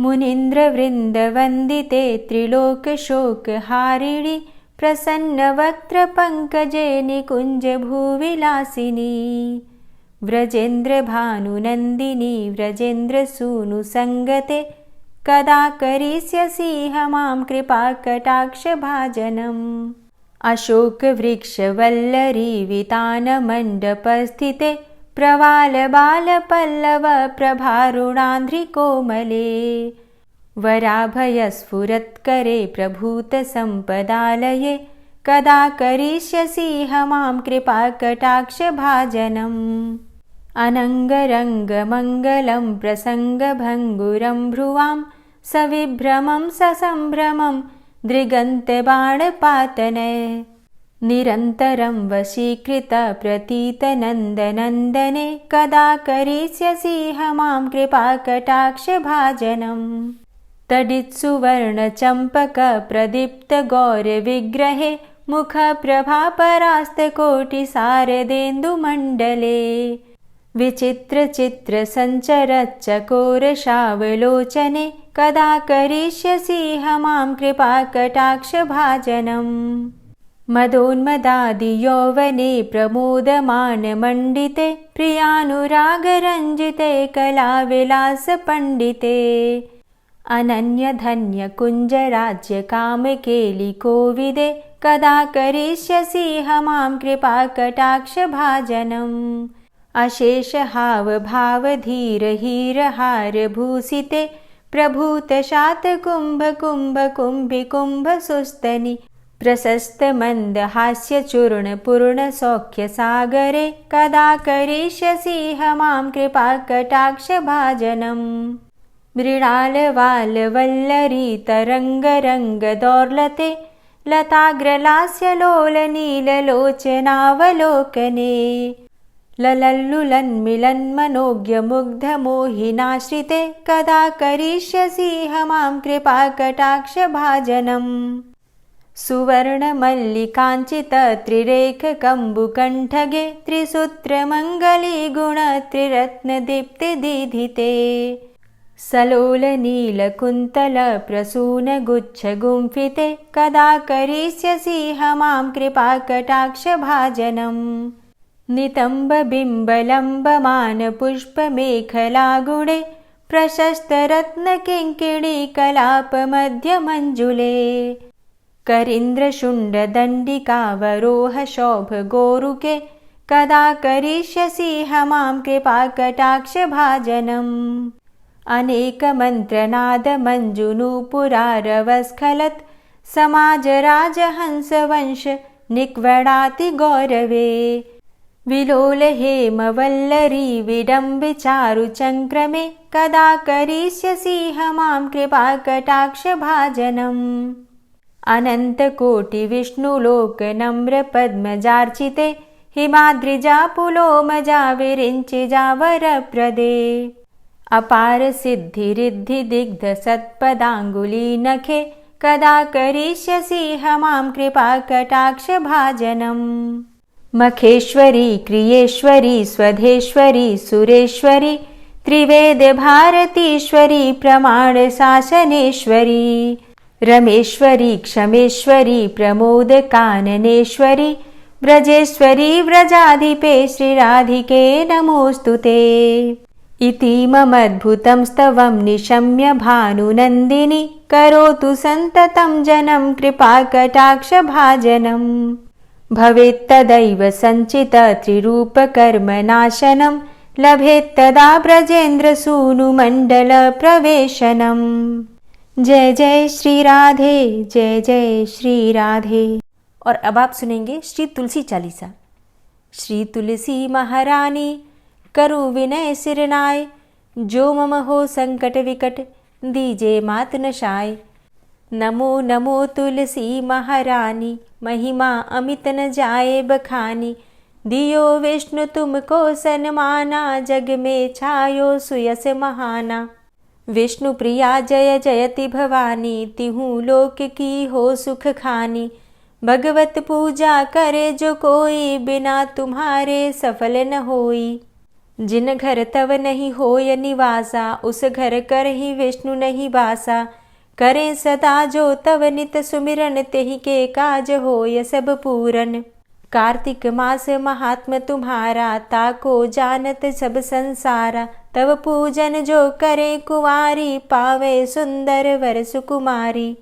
मुनीन्द्रवृन्दवन्दिते त्रिलोकशोकहारिणि प्रसन्नवक्त्रपङ्कजे निकुञ्जभूविलासिनी व्रजेन्द्रभानुनन्दिनी व्रजेन्द्रसूनुसङ्गते कदा करिष्यसि मां कृपाकटाक्षभाजनम् अशोकवृक्षवल्लरी वितानमण्डपस्थिते प्रवालबालपल्लवप्रभारुणान्ध्रिकोमले वराभयस्फुरत्करे प्रभूतसम्पदालये कदा करिष्यसि मां कृपाकटाक्षभाजनम् अनङ्गरङ्गमङ्गलं प्रसङ्गभङ्गुरं भ्रुवां सविभ्रमं ससम्भ्रमं दृगन्तबाणपातने निरन्तरं वशीकृत प्रतीतनन्दनन्दने कदा करिष्यसि मां कृपाकटाक्षभाजनम् तडित्सुवर्णचम्पकप्रदीप्तगौरविग्रहे मुखप्रभापरास्तकोटिसारदेन्दुमण्डले विचित्रचित्रसञ्चरच्चकोरशावलोचने कदा करिष्यसि मां कृपाकटाक्षभाजनम् मदोन्मदादियौवने प्रमोदमानमण्डिते प्रियानुरागरञ्जिते कलाविलासपण्डिते अनन्य धन्य कुंज राज्य काम केली कोविदे कदा करिष्यसि हमां कृपा कटाक्ष भाजनम् अशेष हाव भाव धीर हीर हार भूषिते प्रभूत शात कुंभ कुंभ कुंभि कुंभ सुस्तनि प्रशस्त मंद हास्य चूर्ण पूर्ण सौख्य सागरे कदा करिष्यसि हमां कृपा कटाक्ष भाजनम् मृणाल वाल वल्लरी तरंग रंग दौर्लते लताग्रलास्य लोल नील लोचनावलोकने ललल्लुलन्मिलन् मनोज्ञ मुग्ध मोहिनाश्रिते कदा करिष्यसि हमां कृपा कटाक्ष भाजनम् सुवर्ण मल्लिकाञ्चित त्रिरेख कम्बुकण्ठगे त्रिसूत्र मङ्गली गुण त्रिरत्न दीप्ति दीधिते सलोल नील कुन्तल प्रसून गुच्छ गुंफिते कदा करिष्यसि हमां कृपा कटाक्ष भाजनम् नितंब बिंब लंबमान पुष्प मेखला गुणे प्रशस्त रत्न किंकिणी कलाप मध्य मंजुले करींद्र शुंड दंडिकावरोह शोभ गोरुके कदा करिष्यसि हमां कृपा कटाक्ष भाजनम् अनेक मंत्रनाद मंजुनूपुरारवस्खलत् समाज राजहंस वंश निक्वणाति गौरवे विलोल हेम वल्लरी विडम्बि चारु चंक्रमे कदा करिष्यसि हमां कृपा कटाक्ष भाजनम् अनंत कोटि विष्णुलोक नम्र पद्मजार्चिते हिमाद्रिजा पुलोमजा विरिञ्चिजा वरप्रदे अपार सिद्धि रिद्धि दिग्ध सत्पदांगुली नखे कदा करिष्यसि हमां कृपा कटाक्ष भाजनम् मखेश्वरी क्रियेश्वरी स्वधेश्वरी सुरेश्वरी त्रिवेद भारतीश्वरी प्रमाण शासनेश्वरी रमेश्वरी क्षमेश्वरी प्रमोद काननेश्वरी व्रजेश्वरी व्रजाधिपे श्रीराधिके नमोस्तुते इतीममद्भुतं स्तवं निशम्य भानुनन्दिनी करोतु सन्ततं जनं कृपा कटाक्ष भाजनम् भवेत्तदैव संचित त्रिरूप कर्म नाशनम् लभेत्तदा ब्रजेन्द्र सूनु मंडल प्रवेशनम्। जय जय श्री राधे, जय जय श्री राधे। और अब आप सुनेंगे श्री तुलसी चालीसा। श्री तुलसी महारानी करु विनय सिरनाय, जो मम हो संकट विकट दीजे मात नशाय। नमो नमो तुलसी महारानी, महिमा अमित न जाए बखानी। दियो विष्णु तुमको सन्माना, जग में छायो सुयस महाना। विष्णु प्रिया जय जयति भवानी, तिहु लोक की हो सुख खानी। भगवत पूजा करे जो कोई, बिना तुम्हारे सफल न होई। जिन घर तव नहीं होय निवासा, उस घर कर ही विष्णु नहीं बासा। करें सदा जो तव नित सुमिरन, तेहि के काज होय सब पूरन। कार्तिक मास महात्म तुम्हारा, ताको जानत सब संसारा। तव पूजन जो करे कुंवारी, पावे सुंदर वर सुकुमारी।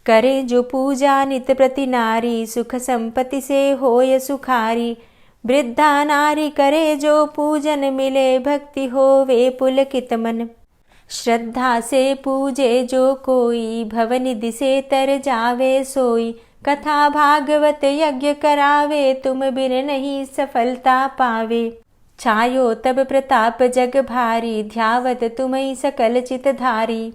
करे जो पूजा नित प्रति नारी, सुख संपत्ति से होय सुखारी। वृद्धा नारी करे जो पूजन, मिले भक्ति होवे पुलकित मन। श्रद्धा से पूजे जो कोई, भवनिधि से तर जावे सोई। कथा भागवत यज्ञ करावे, तुम बिन नहीं सफलता पावे। छायो तब प्रताप जग भारी, ध्यावत तुम्हि सकल चित धारी।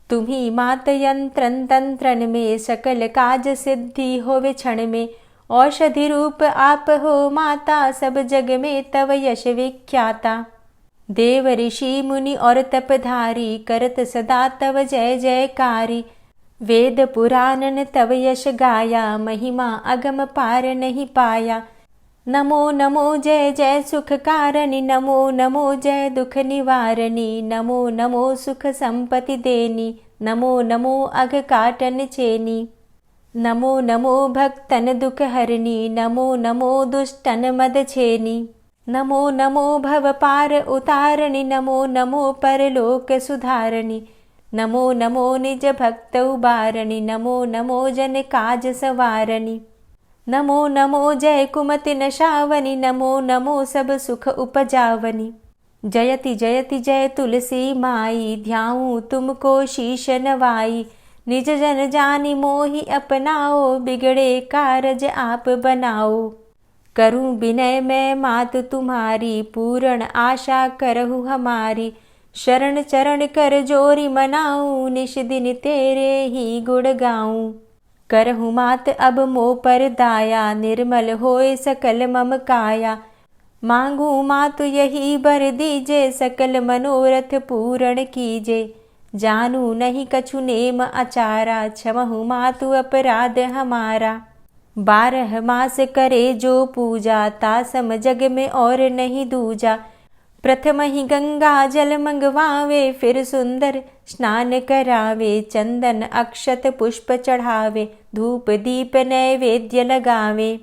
तुम्ही मात यंत्रन तंत्रन में, सकल काज सिद्धि होवे क्षण में। औषधि रूप आप हो माता, सब जग में तव यश विख्याता। देव ऋषि मुनि और तपधारी, करत सदा तव जय जयकारी। वेद पुराणन तव यश गाया, महिमा अगम पार नहीं पाया। नमो नमो जय जय सुख कारणि, नमो नमो जय दुख निवारणी। नमो नमो सुख संपत्ति देनी, नमो नमो अघ काटन चेनी। नमो नमो भक्तन दुख हरणी, नमो नमो दुष्टन मद छेनी। नमो नमो भव पार उतारणी, नमो नमो परलोक सुधारणी। नमो नमो निज भक्त उबारणी, नमो नमो जन काज सवारणी। नमो नमो जय कुमति नशावनी, नमो नमो सब सुख उपजावनी। जयति जयति जय तुलसी माई, ध्याऊं तुमको शीश नवाई। निज जन जानि मोहि अपनाओ, बिगड़े कारज आप बनाओ। करूं विनय मैं मात तुम्हारी, पूर्ण आशा करहु हमारी। शरण चरण कर जोरी मनाऊं, निश दिन तेरे ही गुण गाऊं। करहु मात अब मोह पर दाया, निर्मल होए सकल मम काया। मांगू मातु यही बर दीजे, सकल मनोरथ पूर्ण कीजे। जानू नहीं कछु नेम आचारा, क्षमहु मातु अपराध हमारा। 12 मास करे जो पूजा, तासम जग में और नहीं दूजा। प्रथम ही गंगा जल मंगवावे, फिर सुंदर स्नान करावे। चंदन अक्षत पुष्प चढ़ावे, धूप दीप नैवेद्य लगावे।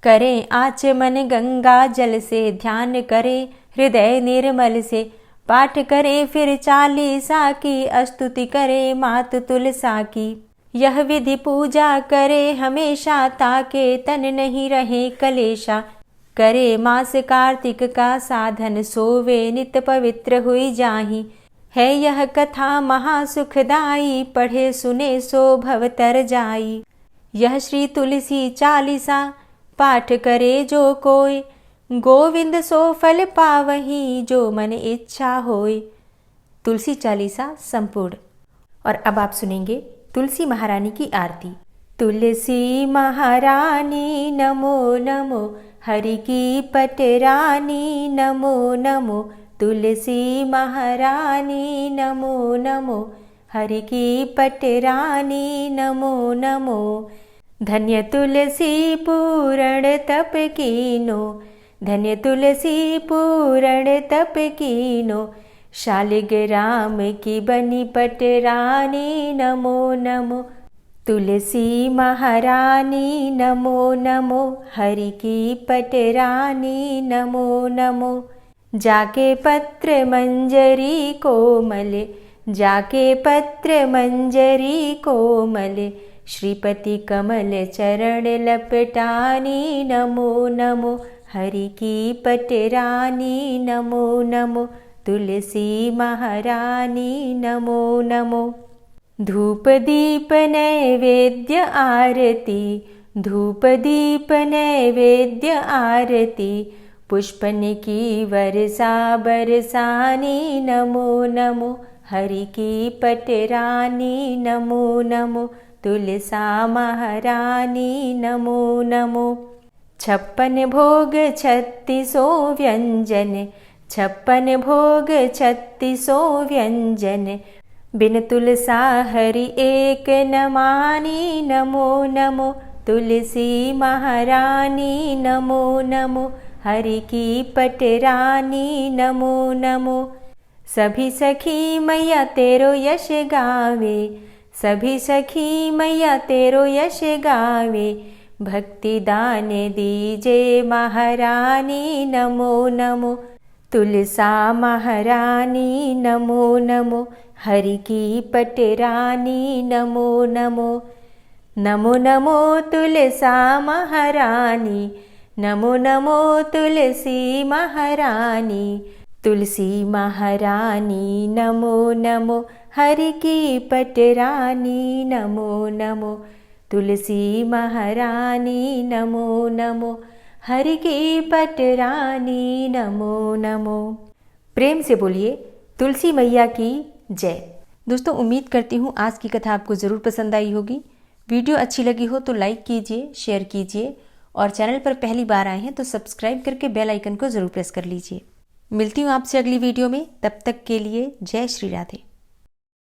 करें आचमन गंगा जल से, ध्यान करें हृदय निर्मल से। पाठ करें फिर चालीसा की, स्तुति करें मात तुलसा की। यह विधि पूजा करे हमेशा, ताके तन नहीं रहे कलेशा। करे मास कार्तिक का साधन, सोवे नित पवित्र हुई जाहि। है यह कथा महासुखदाई, पढ़े सुने सो भव तर जाई। यह श्री तुलसी चालीसा, पाठ करे जो कोय। गोविंद सो फल पावही, जो मन इच्छा होय। तुलसी चालीसा संपूर्ण। और अब आप सुनेंगे तुलसी महारानी की आरती। तुलसी महारानी नमो नमो, हरि की पटरानी नमो नमो। तुलसी महारानी नमो नमो, हरि की पटरानी नमो नमो। धन्य तुलसी पूर्ण तप कीनो, धन्य तुलसी पूर्ण तप कीनो। शालिग्राम की बनी पटरानी नमो नमो। तुलसी महारानी नमो नमो, हरि की पटरानी नमो नमो। जाके पत्र मंजरी कोमल, जाके पत्र मंजरी कोमल। श्रीपति कमल चरण लपटानी नमो नमो, हरि की पटरानी नमो नमो। तुलसी महारानी नमो नमो। धूप दीप नैवेद्य आरती, धूप दीप नैवेद्य आरती। पुष्पन की वर्षा बरसानी नमो नमो, हरि की पटरानी नमो नमो। तुलसा महारानी नमो नमो। 56 भोग 36 व्यंजन, 56 भोग 36 व्यंजन। बिन तुलसा हरि एक न मानी नमो नमो। तुलसी महारानी नमो नमो, हरि की पटरानी नमो नमो। सभी सखी मैया तेरो यश गावे, सभी सखी मैया तेरो यश गावे। भक्ति दान दीजे महारानी नमो नमो। तुलसा महारानी नमो नमो, हरि की पटरानी नमो नमो। नमो नमो तुलसा महारानी, नमो नमो तुलसी महारानी। तुलसी महारानी नमो नमो, हरि की पटरानी नमो नमो। तुलसी महारानी नमो नमो, हरि की पटरानी नमो नमो। प्रेम से बोलिए तुलसी मैया की जय। दोस्तों, उम्मीद करती हूँ आज की कथा आपको ज़रूर पसंद आई होगी। वीडियो अच्छी लगी हो तो लाइक कीजिए, शेयर कीजिए और चैनल पर पहली बार आए हैं तो सब्सक्राइब करके बेल आइकन को ज़रूर प्रेस कर लीजिए। मिलती हूँ आपसे अगली वीडियो में, तब तक के लिए जय श्री राधे।